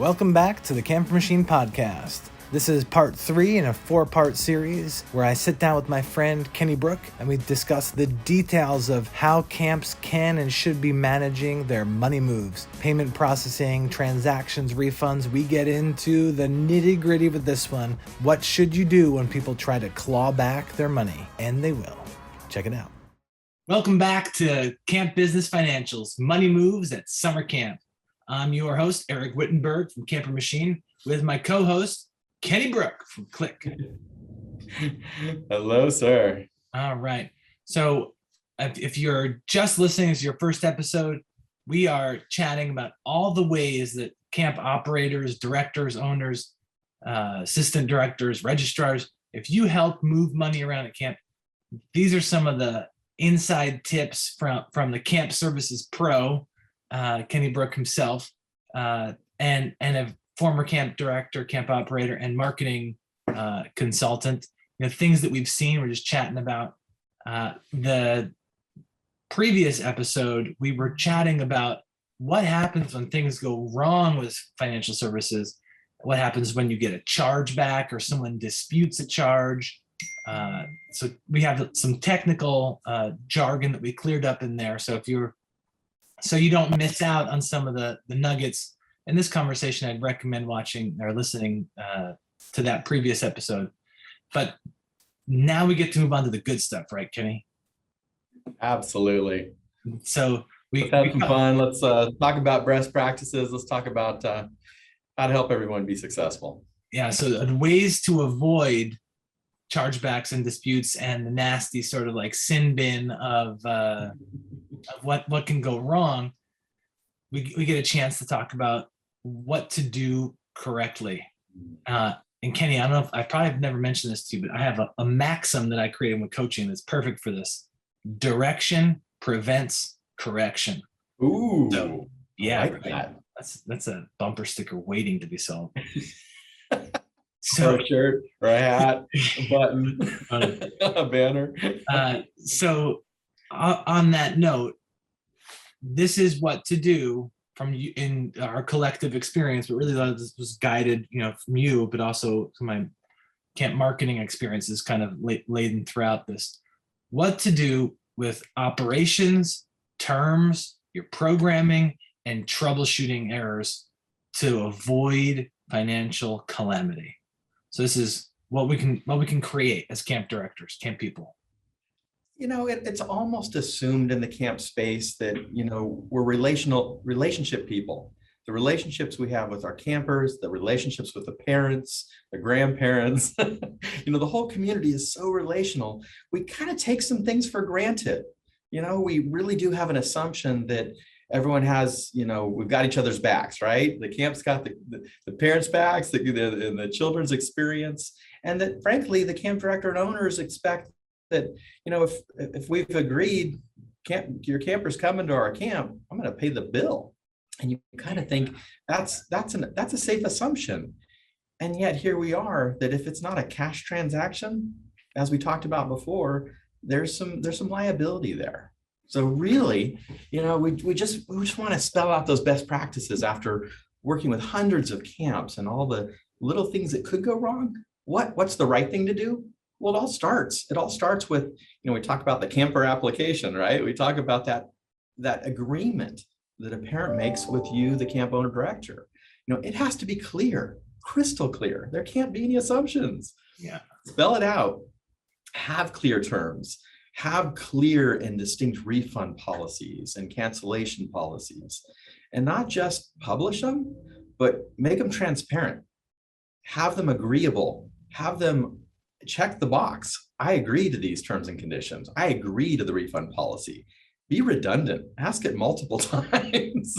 Welcome back to the Camper Machine Podcast. This is part 3 in a 4-part series where I sit down with my friend Kenny Brook and we discuss the details of how camps can and should be managing their money moves, payment processing, transactions, refunds. We get into the nitty-gritty with this one. What should you do when people try to claw back their money? And they will. Check it out. Welcome back to Camp Business Financials, Money Moves at Summer Camp. I'm your host, Eric Wittenberg from Camper Machine, with my co-host, Kenny Brook from Click. Hello, sir. All right. So if you're just listening to your first episode, we are chatting about all the ways that camp operators, directors, owners, assistant directors, registrars, if you help move money around at camp, these are some of the inside tips from the Camp Services Pro, Kenny Brook himself, and a former camp director, camp operator, and marketing consultant. Things that we've seen. We're just chatting about. The previous episode, we were chatting about what happens when things go wrong with financial services. What happens when you get a chargeback or someone disputes a charge. So we have some technical jargon that we cleared up in there. So you don't miss out on some of the nuggets in this conversation, I'd recommend watching or listening to that previous episode. But now we get to move on to the good stuff, right, Kenny? Absolutely. So let's have some fun. Let's talk about best practices. Let's talk about how to help everyone be successful. Yeah, so ways to avoid chargebacks and disputes and the nasty sort of like sin bin of what can go wrong. We get a chance to talk about what to do correctly. And Kenny, I don't know if I probably have never mentioned this to you, but I have a maxim that I created with coaching that's perfect for this. Direction prevents correction. Ooh, so, yeah, I like that. That's a bumper sticker waiting to be sold. So a shirt or a hat, a button, a banner. So on that note, this is what to do from you in our collective experience, but really this was guided, from you, but also from my camp marketing experiences kind of laden throughout this. What to do with operations, terms, your programming, and troubleshooting errors to avoid financial calamity. So this is what we can create as camp directors, camp people. It's almost assumed in the camp space that, we're relationship people. The relationships we have with our campers, the relationships with the parents, the grandparents, the whole community is so relational. We kind of take some things for granted. We really do have an assumption that everyone has, we've got each other's backs, right? The camp's got the parents' backs, the children's experience, and that frankly, the camp director and owners expect that, if we've agreed, your camper's coming to our camp, I'm going to pay the bill. And you kind of think that's a safe assumption. And yet here we are, that if it's not a cash transaction, as we talked about before, there's some liability there. So really, we just want to spell out those best practices after working with hundreds of camps and all the little things that could go wrong. What's the right thing to do? Well, it all starts with, we talk about the camper application, right? We talk about that agreement that a parent makes with you, the camp owner director. It has to be clear, crystal clear. There can't be any assumptions. Yeah. Spell it out. Have clear terms. Have clear and distinct refund policies and cancellation policies, and not just publish them, but make them transparent. Have them agreeable. Have them check the box. I agree to these terms and conditions. I agree to the refund policy. Be redundant. Ask it multiple times.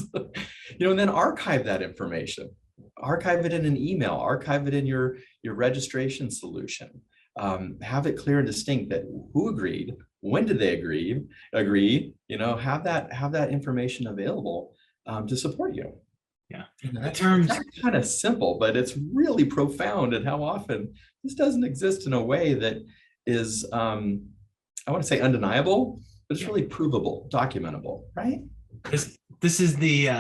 And then archive that information. Archive it in an email. Archive it in your registration solution. Have it clear and distinct that who agreed, when did they agree, have that information available to support you. Yeah. That's kind of simple, but it's really profound in how often this doesn't exist in a way that is, I want to say undeniable, but it's really provable, documentable, right? This is the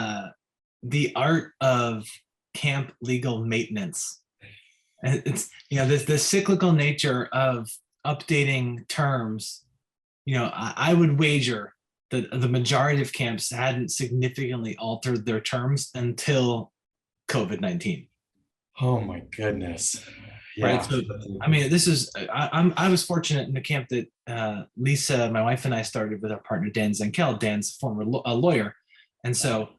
art of camp legal maintenance. And it's, this the cyclical nature of updating terms. I would wager that the majority of camps hadn't significantly altered their terms until COVID-19. Oh my goodness. Right. Yeah. So, I mean, I was fortunate in the camp that Lisa, my wife, and I started with our partner, Dan Zenkel. Dan's a former lawyer. And so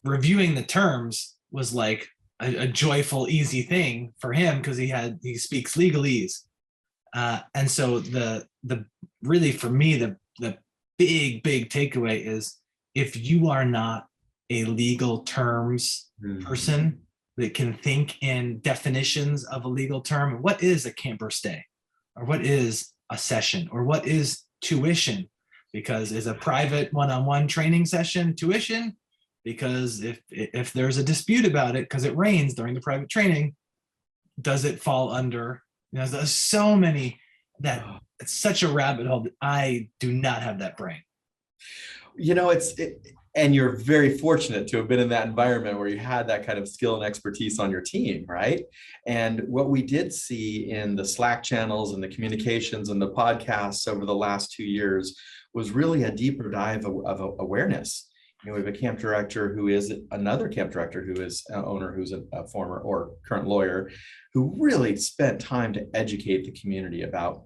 reviewing the terms was like a joyful, easy thing for him because he speaks legalese. And so the really for me, the big takeaway is if you are not a legal terms person that can think in definitions of a legal term, what is a camper stay, or what is a session, or what is tuition? Because is a private one-on-one training session tuition? Because if there's a dispute about it because it rains during the private training, does it fall under? There's so many that it's such a rabbit hole that I do not have that brain. And you're very fortunate to have been in that environment where you had that kind of skill and expertise on your team, right? And what we did see in the Slack channels and the communications and the podcasts over the last 2 years was really a deeper dive of awareness. We have a camp director who is another camp director who is an owner who's a former or current lawyer who really spent time to educate the community about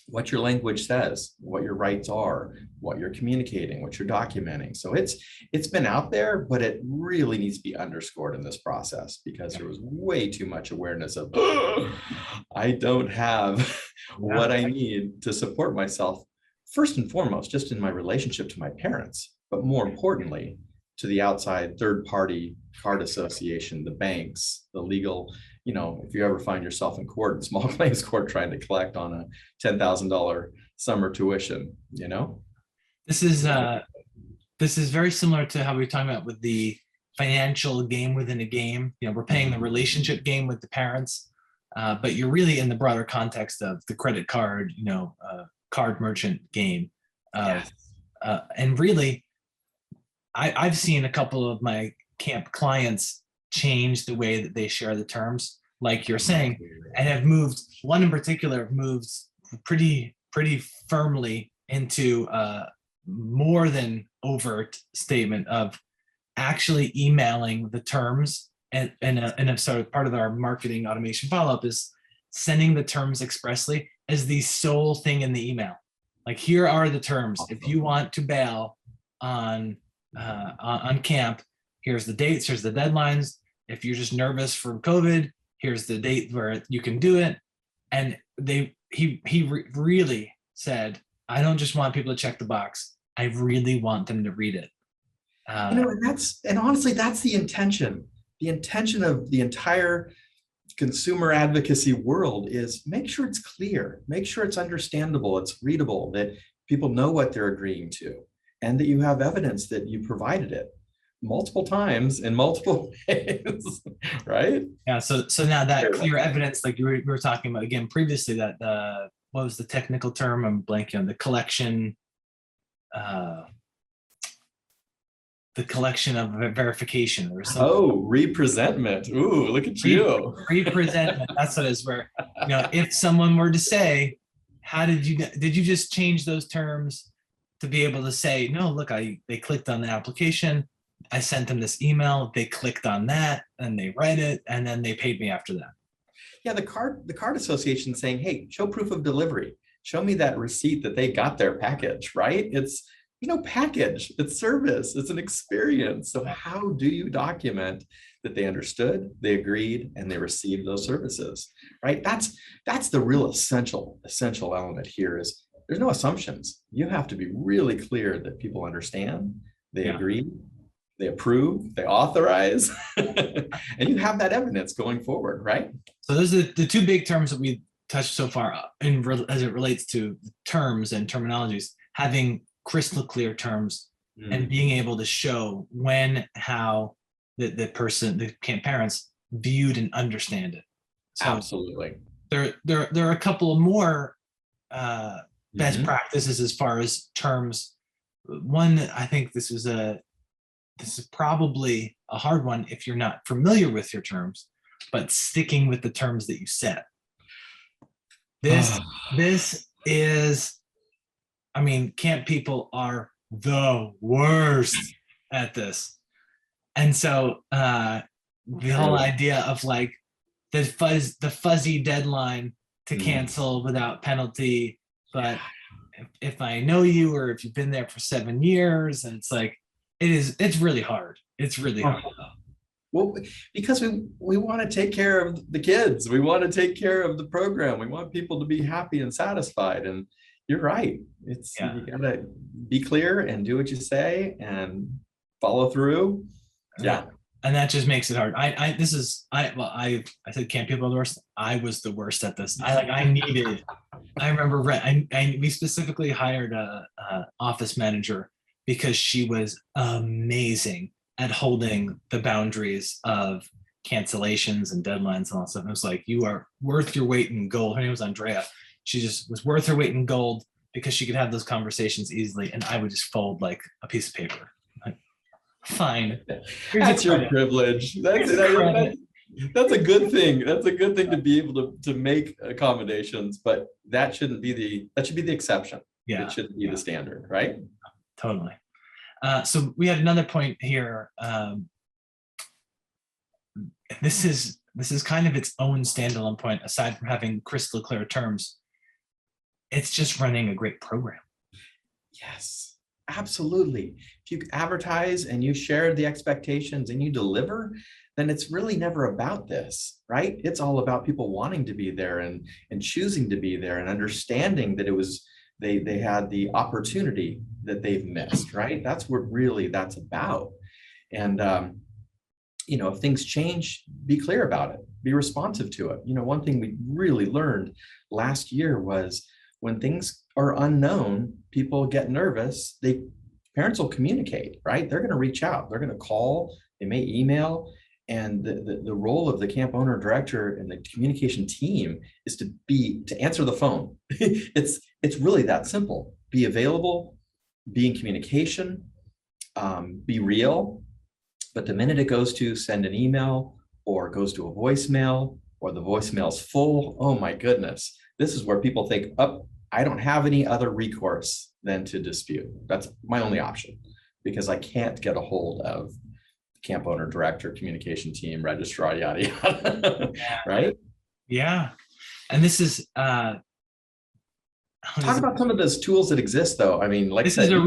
what your language says, what your rights are, what you're communicating, what you're documenting. So it's been out there, but it really needs to be underscored in this process because there was way too much awareness of, I don't have what I need to support myself, first and foremost, just in my relationship to my parents, but more importantly, to the outside third-party card association, the banks, the legal, if you ever find yourself in court, small claims court, trying to collect on a $10,000 summer tuition, This is very similar to how we were talking about with the financial game within a game. We're playing the relationship game with the parents, but you're really in the broader context of the credit card, card merchant game. Yes. And really, I've seen a couple of my camp clients change the way that they share the terms, like you're saying, and have moved. One in particular moves pretty firmly into more than overt statement of actually emailing the terms, and a sort of part of our marketing automation follow-up is sending the terms expressly as the sole thing in the email. Like, here are the terms. If you want to bail on camp, here's the dates, here's the deadlines. If you're just nervous from COVID, here's the date where you can do it. And he really said, I don't just want people to check the box. I really want them to read it. And honestly, that's the intention. The intention of the entire consumer advocacy world is make sure it's clear, make sure it's understandable, it's readable, that people know what they're agreeing to, and that you have evidence that you provided it multiple times in multiple ways, right? Yeah. So now that clear evidence, like we were talking about again previously, that what was the technical term? I'm blanking on the collection. The collection of verification or something. Oh, representment. Ooh, look at you. Representment. That's what it is. Where if someone were to say, "How did you just change those terms to be able to say, no, look, they clicked on the application, I sent them this email, they clicked on that, and they read it, and then they paid me after that." Yeah, the card association saying, hey, show proof of delivery. Show me that receipt that they got their package, right? It's package, it's service, it's an experience. So how do you document that they understood, they agreed, and they received those services, right? That's the real essential element here is there's no assumptions. You have to be really clear that people understand, they agree, they approve, they authorize, and you have that evidence going forward, right? So those are the two big terms that we touched so far as it relates to terms and terminologies, having crystal clear terms and being able to show when, how the camp parents viewed and understand it. So absolutely. There are a couple of more best practices as far as terms. One, I think this is probably a hard one if you're not familiar with your terms, but sticking with the terms that you set. This is, I mean, camp people are the worst at this. And so the whole idea of like the fuzzy deadline to cancel without penalty, but if I know you, or if you've been there for 7 years, and it's like, it's really hard. It's really hard. Well, because we want to take care of the kids. We want to take care of the program. We want people to be happy and satisfied. And you're right. You gotta be clear and do what you say and follow through. Yeah. And that just makes it hard. I said camp people are the worst. I was the worst at this. I remember we specifically hired a office manager because she was amazing at holding the boundaries of cancellations and deadlines and all that stuff. And it was like, you are worth your weight in gold. Her name was Andrea. She just was worth her weight in gold because she could have those conversations easily. And I would just fold like a piece of paper. Like, fine. That's your privilege. That's a good thing. That's a good thing to be able to make accommodations, but that should be the exception. Yeah. It shouldn't be the standard, right? Totally. So we had another point here. This is kind of its own standalone point, aside from having crystal clear terms. It's just running a great program. Yes, absolutely. If you advertise and you share the expectations and you deliver, then it's really never about this, right? It's all about people wanting to be there and choosing to be there and understanding that they had the opportunity that they've missed, right? That's what really that's about. And if things change, be clear about it, be responsive to it. One thing we really learned last year was when things are unknown, people get nervous, parents will communicate, right? They're going to reach out, they're going to call, they may email. And the role of the camp owner director and the communication team is to answer the phone. It's really that simple. Be available, be in communication, be real. But the minute it goes to send an email or goes to a voicemail or the voicemail's full, oh my goodness, this is where people think, oh, I don't have any other recourse than to dispute. That's my only option because I can't get a hold of camp owner, director, communication team, registrar, yada, yada, right? Yeah. And this is, talk about some of those tools that exist though. I mean, like this is a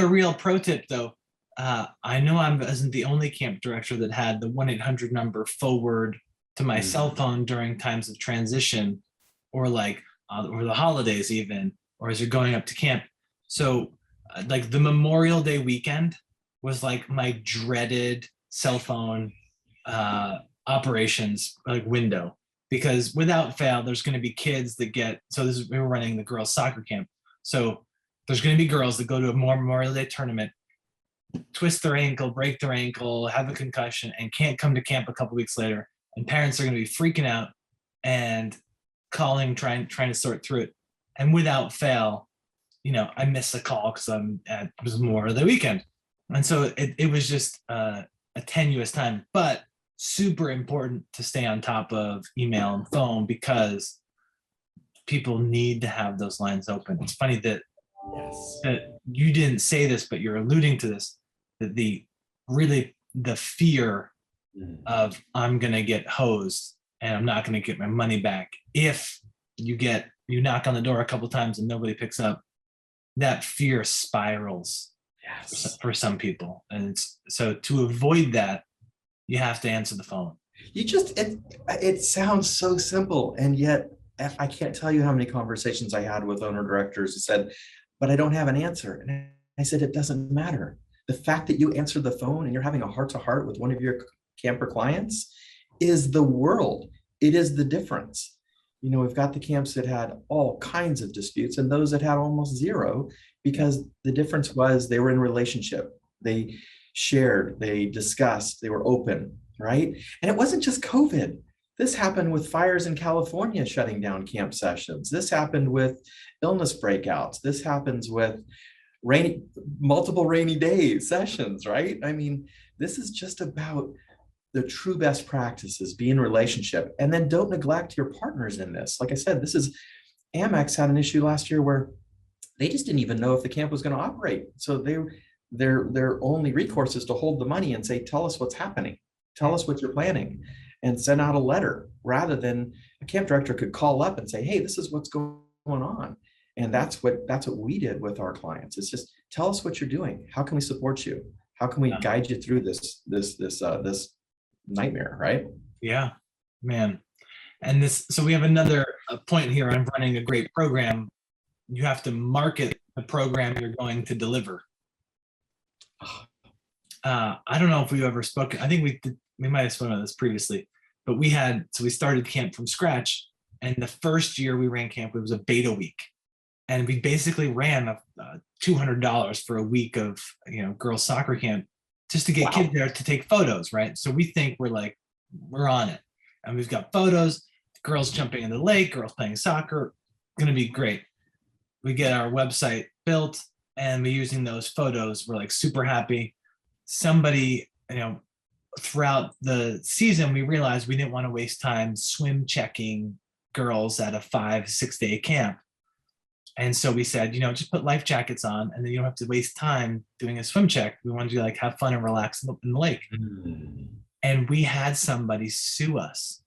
real pro tip though. I know I wasn't the only camp director that had the 1-800 number forward to my cell phone during times of transition or like over the holidays even, or as you're going up to camp. So like the Memorial Day weekend was like my dreaded cell phone operations like window, because without fail, there's going to be kids that we were running the girls soccer camp. So there's going to be girls that go to a Memorial Day tournament, twist their ankle, break their ankle, have a concussion, and can't come to camp a couple weeks later. And parents are going to be freaking out and calling, trying to sort through it. And without fail, I missed a call because it was Memorial Day weekend. And so it was just a tenuous time, but super important to stay on top of email and phone because people need to have those lines open. It's funny that you didn't say this, but you're alluding to this, that the fear of I'm going to get hosed and I'm not going to get my money back. If you knock on the door a couple times and nobody picks up, that fear spirals. Yes. For some people. And so to avoid that, you have to answer the phone. It sounds so simple. And yet I can't tell you how many conversations I had with owner directors who said, but I don't have an answer. And I said, it doesn't matter. The fact that you answer the phone and you're having a heart-to-heart with one of your camper clients is the world. It is the difference. We've got the camps that had all kinds of disputes and those that had almost zero, because the difference was they were in relationship. They shared, they discussed, they were open, right? And it wasn't just COVID. This happened with fires in California shutting down camp sessions. This happened with illness breakouts. This happens with multiple rainy day sessions, right? I mean, this is just about the true best practices, be in relationship, and then don't neglect your partners in this. Like I said, Amex had an issue last year where they just didn't even know if the camp was going to operate. So their only recourse is to hold the money and say, tell us what's happening, tell us what you're planning, and send out a letter, rather than a camp director could call up and say, hey, this is what's going on. And that's what we did with our clients. It's just, tell us what you're doing. How can we support you? How can we guide you through this nightmare, right? Yeah, man. And so we have another point here on running a great program. You have to market the program you're going to deliver. I don't know if we've ever spoken. I think we might have spoken about this previously, but we started camp from scratch. And the first year we ran camp, it was a beta week. And we basically ran $200 for a week of, girls soccer camp just to get kids there to take photos, right? So we think we're on it. And we've got photos, girls jumping in the lake, girls playing soccer, going to be great. We get our website built and we're using those photos. We're super happy. Somebody, throughout the season, we realized we didn't want to waste time swim checking girls at a 5-6 day camp. And so we said, just put life jackets on and then you don't have to waste time doing a swim check. We want you to have fun and relax in the lake. And we had somebody sue us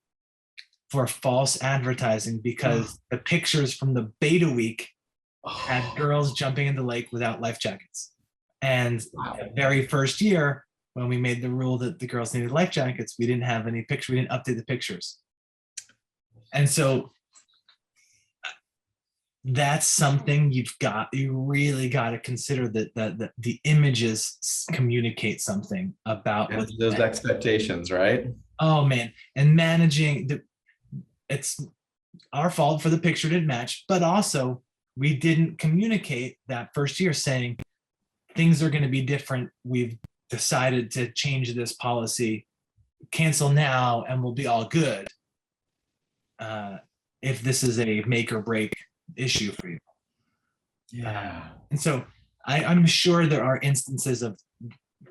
for false advertising because the pictures from the beta week had girls jumping in the lake without life jackets. And the very first year, when we made the rule that the girls needed life jackets, we didn't have any pictures. We didn't update the pictures. And so that's something you really got to consider, that the images communicate something about what those expectations, right? Oh man. And managing it's our fault for the picture didn't match, but also we didn't communicate that first year saying things are going to be different. We've decided to change this policy, cancel now, and we'll be all good. If this is a make or break issue for you. Yeah. And so I'm sure there are instances of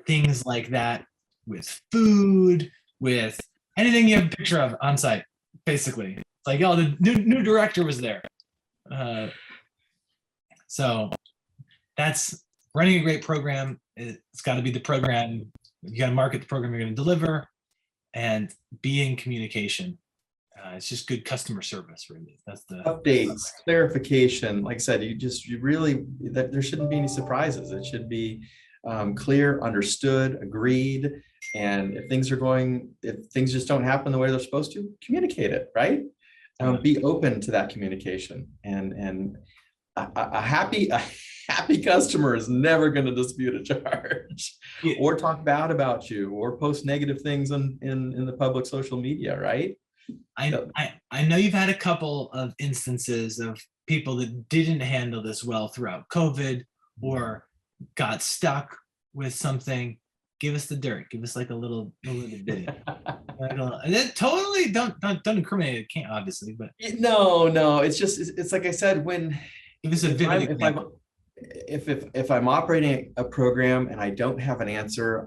things like that with food, with anything you have a picture of on site, basically. It's like, oh, the new director was there. So that's running a great program. It's got to be the program. You got to market the program you're going to deliver and be in communication. It's just good customer service, really. That's the updates, clarification. Like I said, there shouldn't be any surprises. It should be clear, understood, agreed. And if things just don't happen the way they're supposed to, communicate it, right? Be open to that communication. And a happy customer is never going to dispute a charge or talk bad about you or post negative things in the public social media, right? I know you've had a couple of instances of people that didn't handle this well throughout COVID or got stuck with something. Give us the dirt. Give us a little video. And then totally don't incriminate it. Can't obviously, but no. It's like I said, when give us a video. If I'm operating a program and I don't have an answer,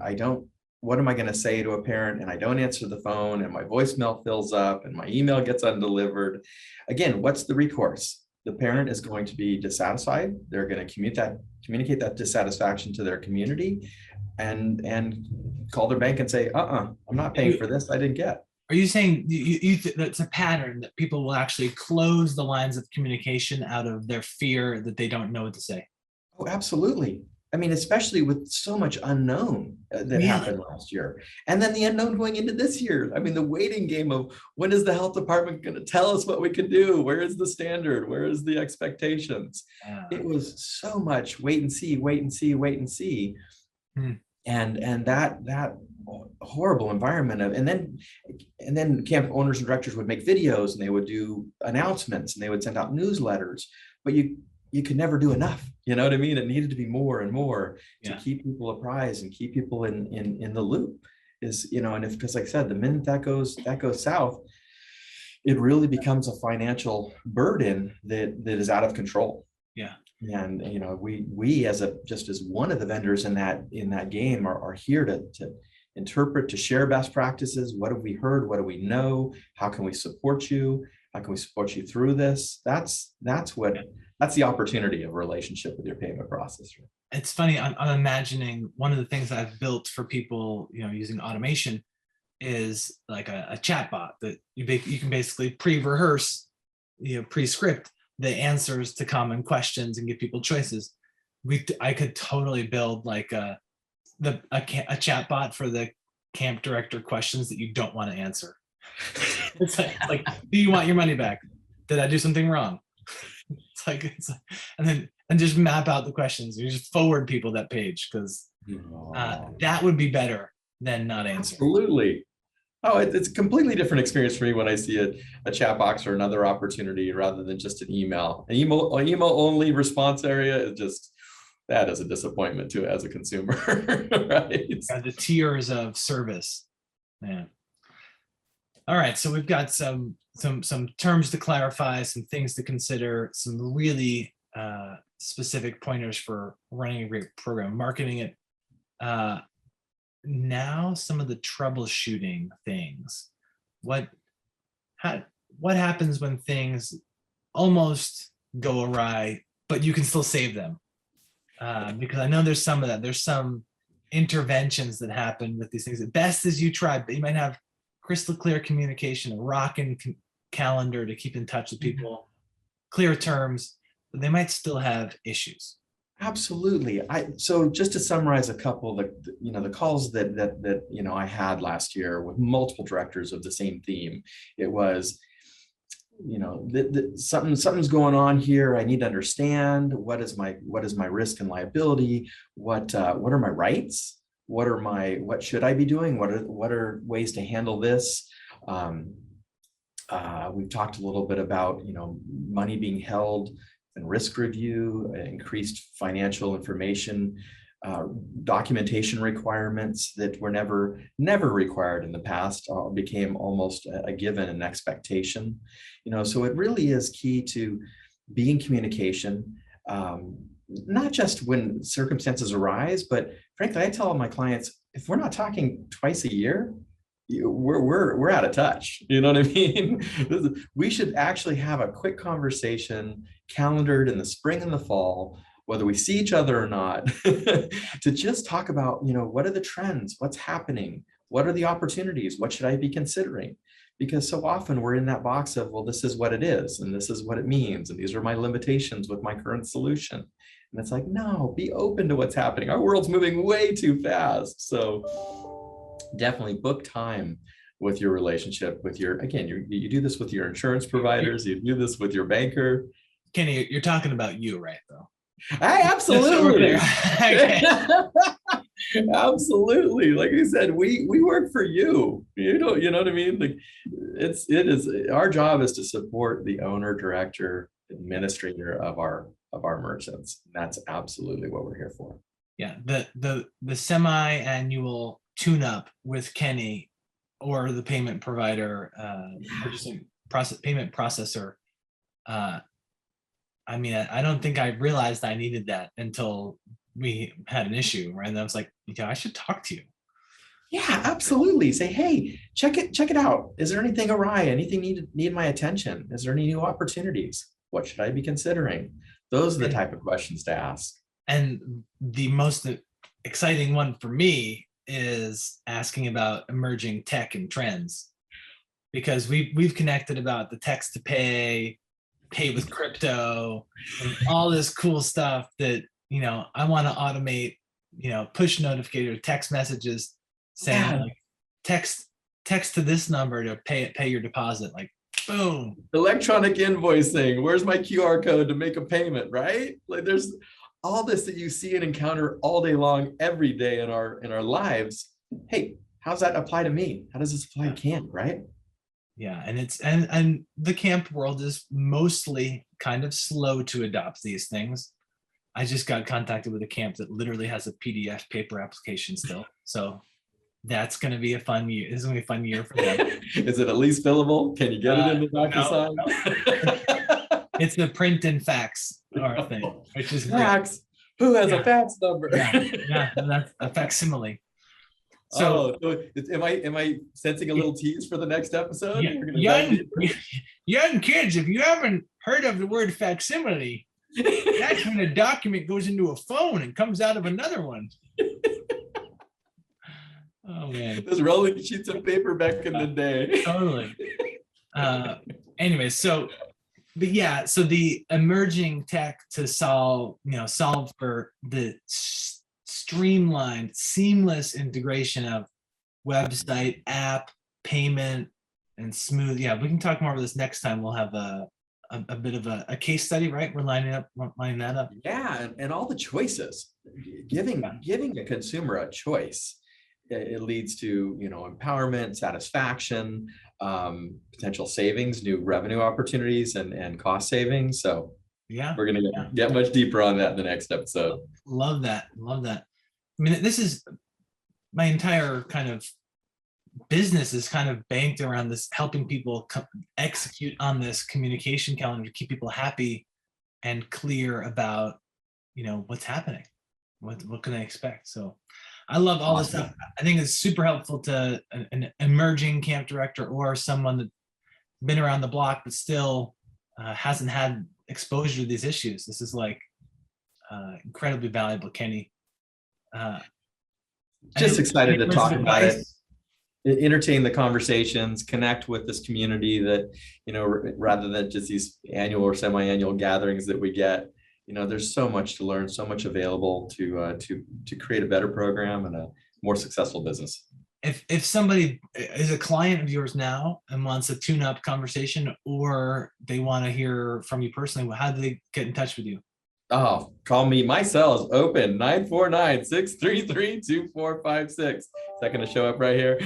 what am I going to say to a parent? And I don't answer the phone and my voicemail fills up and my email gets undelivered. Again, what's the recourse? The parent is going to be dissatisfied. They're going to communicate that dissatisfaction to their community and call their bank and say, I'm not paying for this. I didn't get. Are you saying that's a pattern that people will actually close the lines of communication out of their fear that they don't know what to say? Oh, absolutely. I mean, especially with so much unknown that happened last year. And then the unknown going into this year. I mean, the waiting game of when is the health department going to tell us what we can do? Where is the standard? Where is the expectations? It was so much wait and see. And that horrible environment and then camp owners and directors would make videos and they would do announcements and they would send out newsletters, but you could never do enough. You know what I mean? It needed to be more and more to keep people apprised and keep people in the loop and because like I said, the minute that goes south, it really becomes a financial burden that is out of control. Yeah. And we as just as one of the vendors in that game are here to interpret, to share best practices. What have we heard? What do we know? How can we support you? How can we support you through this? That's the opportunity of a relationship with your payment processor. It's funny. I'm imagining one of the things I've built for people, using automation is like a chat bot that you can basically pre-rehearse, pre-script the answers to common questions and give people choices. I could totally build like a chat bot for the camp director questions that you don't want to answer. It's like, do you want your money back? Did I do something wrong? It's like, and just map out the questions. You just forward people that page, because that would be better than not answering. Absolutely. Oh, it's a completely different experience for me when I see a chat box or another opportunity rather than just an email. An email only response area is just, that is a disappointment too as a consumer, right? The tiers of service, man. All right, so we've got some terms to clarify, some things to consider, some really specific pointers for running a great program, marketing it. Now some of the troubleshooting things. What happens when things almost go awry, but you can still save them? Because I know there's some of that. There's some interventions that happen with these things. At best as you try, but you might have crystal clear communication, a rocking calendar to keep in touch with people, clear terms, but they might still have issues. Absolutely. So just to summarize a couple of the calls that I had last year with multiple directors of the same theme, it was, something's going on here. I need to understand what is my risk and liability. What are my rights? What should I be doing? What are ways to handle this? We've talked a little bit about, money being held and risk review, increased financial information, documentation requirements that were never required in the past, became almost a given, an expectation. So it really is key to be in communication, not just when circumstances arise, but frankly, I tell all my clients, if we're not talking twice a year, we're out of touch. You know what I mean? We should actually have a quick conversation calendared in the spring and the fall, whether we see each other or not, to just talk about, what are the trends? What's happening? What are the opportunities? What should I be considering? Because so often we're in that box of, well, this is what it is, and this is what it means, and these are my limitations with my current solution. And it's like, no, be open to what's happening. Our world's moving way too fast. So definitely book time with your relationship with you do this with your insurance providers, you do this with your banker. Kenny, you're talking about you, right, though? Absolutely. Absolutely. Like you said, we work for you. You know what I mean? Like it is our job is to support the owner, director, administrator of our merchants. And that's absolutely what we're here for. Yeah. The semi-annual tune-up with Kenny or the payment provider, payment processor. I mean, I don't think I realized I needed that until we had an issue, right? And I was like, I should talk to you. Yeah, absolutely. Say, hey, check it out. Is there anything awry? Anything need my attention? Is there any new opportunities? What should I be considering? Those are the type of questions to ask. And the most exciting one for me is asking about emerging tech and trends, because we've connected about the text to pay with crypto, and all this cool stuff that, I want to automate, push notificator text messages saying like text to this number to pay your deposit, like boom. Electronic invoicing. Where's my QR code to make a payment, right? Like there's all this that you see and encounter all day long, every day in our lives. Hey, how's that apply to me? How does this apply to camp, right? Yeah, and it's and the camp world is mostly kind of slow to adopt these things. I just got contacted with a camp that literally has a PDF paper application still. So that's going to be a fun year. This is going to be a fun year for them. Is it at least fillable? Can you get it in the DocuSign? No. It's the print and fax our thing, which is great. Fax. Who has Yeah. a fax number? Yeah, that's a facsimile. So Am I sensing a little tease for the next episode? yeah, We're gonna dive deeper? young kids, if you haven't heard of the word facsimile, that's when a document goes into a phone and comes out of another one. Oh man, Those rolling sheets of paper back in the day. totally. Anyway, so the emerging tech to solve for the streamlined, seamless integration of website, app, payment, and smooth. Yeah, we can talk more about this next time. We'll have a bit of a case study, right? We're lining that up. Yeah, and all the choices, giving a consumer a choice, it leads to empowerment, satisfaction, potential savings, new revenue opportunities, and cost savings. So Yeah, we're gonna get much deeper on that in the next episode. love that. I mean, this is my entire kind of business is kind of banked around this, helping people execute on this communication calendar to keep people happy and clear about what's happening, what can they expect. So I love all this stuff. I think it's super helpful to an emerging camp director or someone that's been around the block but still hasn't had exposure to these issues. This is like incredibly valuable, Kenny. Just excited to talk about it, entertain the conversations, connect with this community that, rather than just these annual or semi-annual gatherings that we get. There's so much to learn, so much available to create a better program and a more successful business. If somebody is a client of yours now and wants a tune-up conversation, or they want to hear from you personally, how do they get in touch with you? Oh, call me. My cell is open, 949-633-2456. Is that going to show up right here?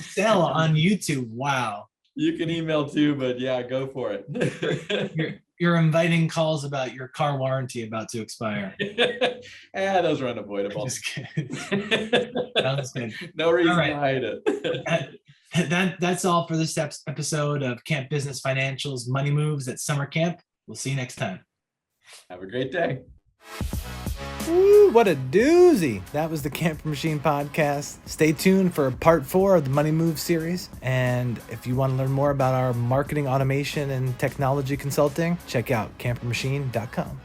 Sell on YouTube. Wow. You can email too, but yeah, go for it. You're inviting calls about your car warranty about to expire. Those are unavoidable. Just kidding. Sounds good. No reason All right. to hide it. That's all for this episode of Camp Business Financials Money Moves at Summer Camp. We'll see you next time. Have a great day. Woo, what a doozy. That was the Camper Machine podcast. Stay tuned for part 4 of the Money Move series. And if you want to learn more about our marketing automation and technology consulting, check out campermachine.com.